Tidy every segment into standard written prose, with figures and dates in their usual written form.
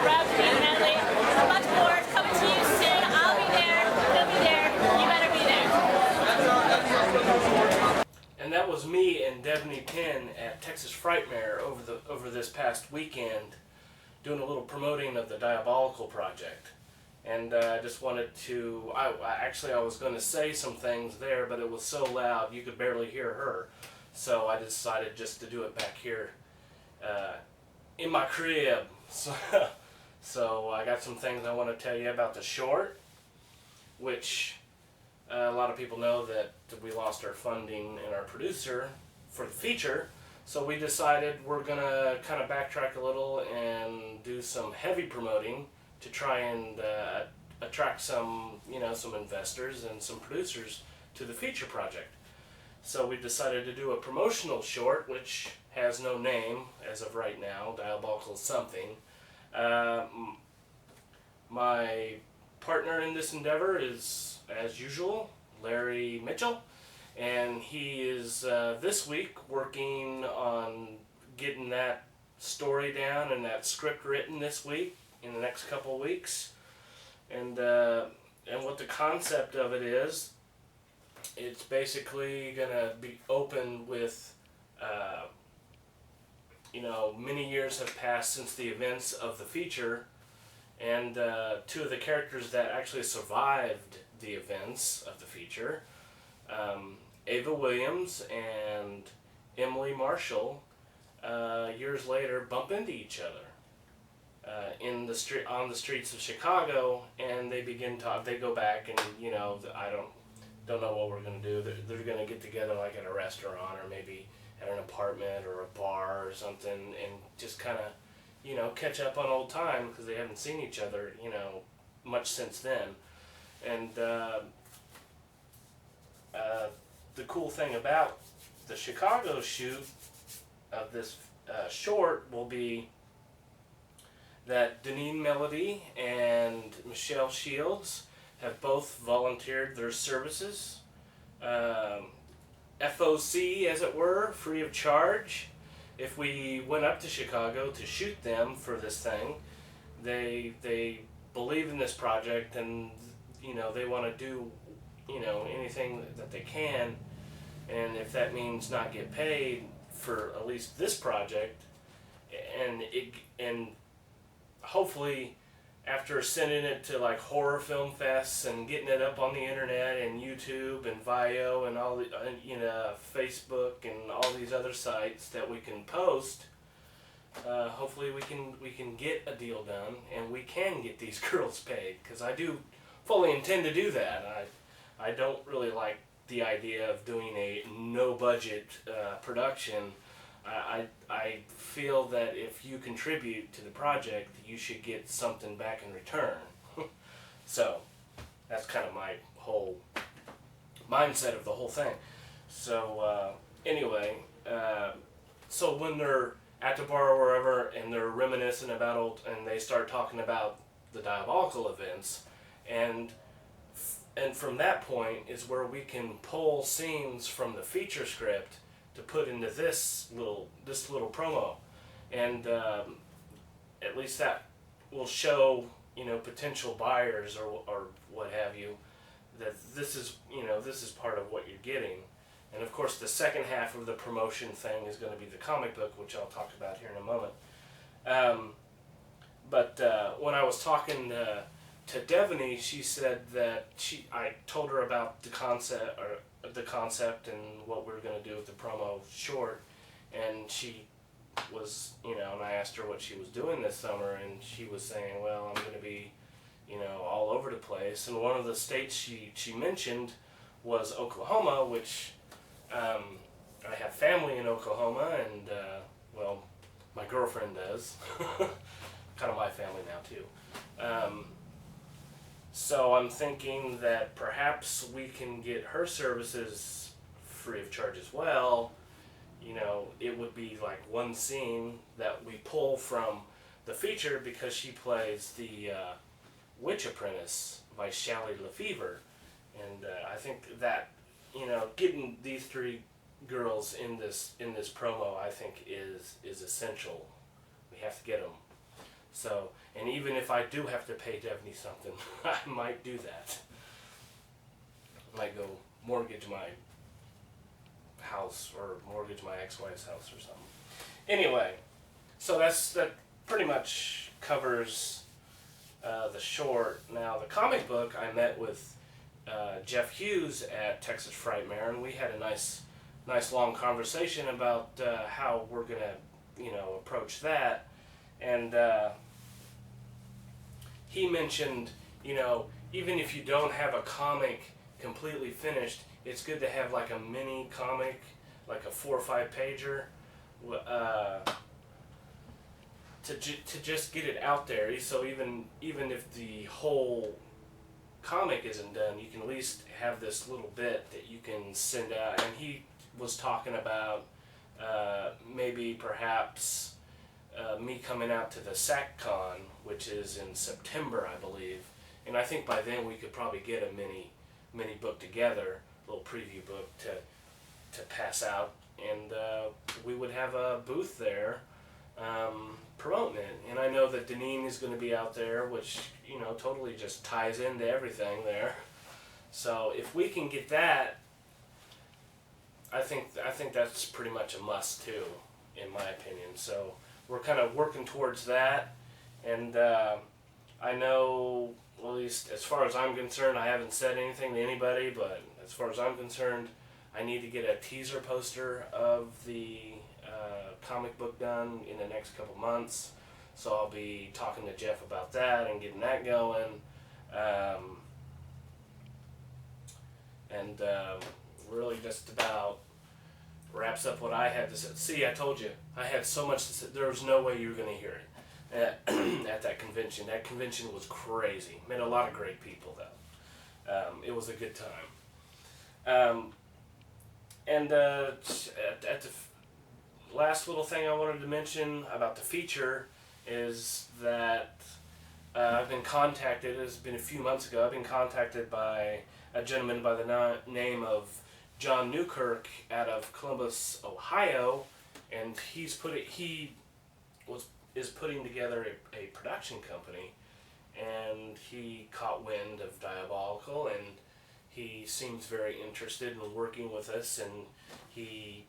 Rob, Steve, Natalie. A bunch more coming to you soon. I'll be there. He'll be there. You better be there. And that was me and Devanny Pinn at Texas Frightmare over this past weekend, doing a little promoting of the Diabolical project. And I just wanted to, I was going to say some things there, but it was so loud you could barely hear her. So I decided just to do it back here in my crib. So I got some things I want to tell you about the short, which a lot of people know that we lost our funding and our producer for the feature. So we decided we're going to kind of backtrack a little and do some heavy promoting to try and attract some investors and some producers to the feature project. So we decided to do a promotional short, which has no name as of right now, Diabolical something. My partner in this endeavor is, as usual, Larry Mitchell, and he is this week working on getting that story down and that script written this week, in the next couple of weeks. And what the concept of it is, it's basically going to be open with, many years have passed since the events of the feature, and two of the characters that actually survived the events of the feature, Ava Williams and Emily Marshall, years later bump into each other on the streets of Chicago, and they begin to. They go back, and I don't know what we're gonna do. They're gonna get together like at a restaurant or maybe at an apartment or a bar or something, and just kind of catch up on old time because they haven't seen each other much since then. And the cool thing about the Chicago shoot of this short will be that Deneen Melody and Michelle Shields have both volunteered their services, FOC as it were, free of charge. If we went up to Chicago to shoot them for this thing, they believe in this project, and they want to do anything that they can, and if that means not get paid for at least this project, and hopefully after sending it to like horror film fests and getting it up on the internet and YouTube and Vio and all the Facebook and all these other sites that we can post, hopefully we can get a deal done and we can get these girls paid, because I do fully intend to do that. I don't really like the idea of doing a no budget production. I feel that if you contribute to the project, you should get something back in return. So that's kind of my whole mindset of the whole thing. So anyway, so when they're at the bar or wherever and they're reminiscing about and they start talking about the Diabolical events, and from that point is where we can pull scenes from the feature script to put into this little promo, and at least that will show potential buyers or what have you that this is part of what you're getting. And of course the second half of the promotion thing is going to be the comic book, which I'll talk about here in a moment. But when I was talking to Devanny, she said that I told her about the concept and what we were going to do with the promo short, and she was, and I asked her what she was doing this summer, and she was saying, well, I'm going to be, all over the place. And one of the states she mentioned was Oklahoma, which I have family in Oklahoma, and well, my girlfriend does. Kind of my family now too. So I'm thinking that perhaps we can get her services free of charge as well. It would be like one scene that we pull from the feature, because she plays the Witch Apprentice by Shally Lefevre. And I think that, getting these three girls in this promo, I think is essential. We have to get them. So, and even if I do have to pay Devanny something, I might do that. I might go mortgage my house or mortgage my ex-wife's house or something. Anyway, so that pretty much covers the short. Now the comic book, I met with Jeff Hughes at Texas Frightmare, and we had a nice long conversation about how we're gonna, approach that. And he mentioned, even if you don't have a comic completely finished, it's good to have like a mini comic, like a 4 or 5 pager, to just get it out there. So even if the whole comic isn't done, you can at least have this little bit that you can send out. And he was talking about maybe perhaps me coming out to the SACCon, which is in September, I believe. And I think by then we could probably get a mini book together, a little preview book to pass out, and we would have a booth there promoting it. And I know that Devanny is going to be out there, which totally just ties into everything there. So if we can get that, I think that's pretty much a must too, in my opinion. So we're kind of working towards that, and I know, well, at least as far as I'm concerned, I haven't said anything to anybody, but as far as I'm concerned, I need to get a teaser poster of the comic book done in the next couple months. So I'll be talking to Jeff about that and getting that going. And really just about wraps up what I had to say. See, I told you, I had so much to say. There was no way you were going to hear it at that convention. That convention was crazy. Met a lot of great people, though. It was a good time. And at the last little thing I wanted to mention about the feature is that I've been contacted, it's been a few months ago, I've been contacted by a gentleman by the name of John Newkirk out of Columbus, Ohio, and is putting together a production company, and he caught wind of Diabolical, and he seems very interested in working with us, and he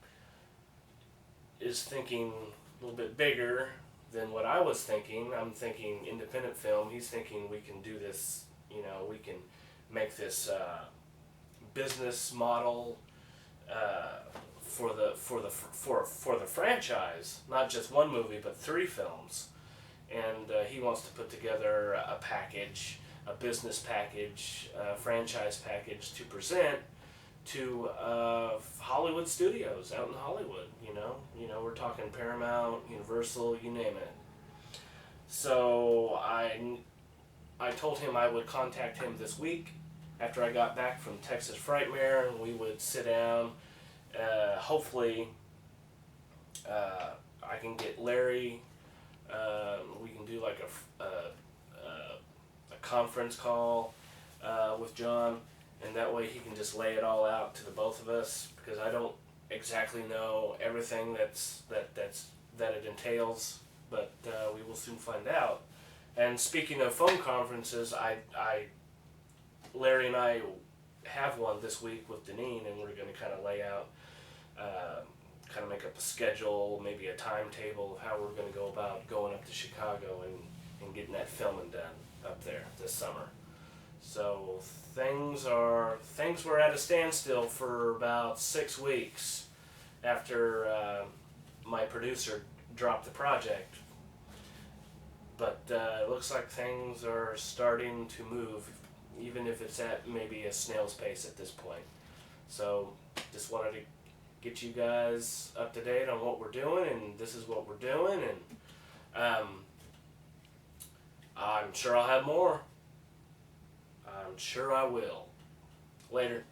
is thinking a little bit bigger than what I was thinking. I'm thinking independent film. He's thinking we can do this, we can make this business model for the franchise, not just one movie but 3 films. And he wants to put together a package, a business package, a franchise package to present to Hollywood studios out in Hollywood. We're talking Paramount, Universal, you name it. So I told him I would contact him this week after I got back from Texas Frightmare, and we would sit down. Hopefully, I can get Larry. We can do like a conference call with John, and that way he can just lay it all out to the both of us, because I don't exactly know everything that it entails, but we will soon find out. And speaking of phone conferences, Larry and I have one this week with Devanny, and we're going to kind of lay out, kind of make up a schedule, maybe a timetable of how we're going to go about going up to Chicago and getting that filming done up there this summer. So things were at a standstill for about 6 weeks after my producer dropped the project. But it looks like things are starting to move, even if it's at maybe a snail's pace at this point. So just wanted to get you guys up to date on what we're doing, and this is what we're doing, and I'm sure I'll have more. I'm sure I will. Later.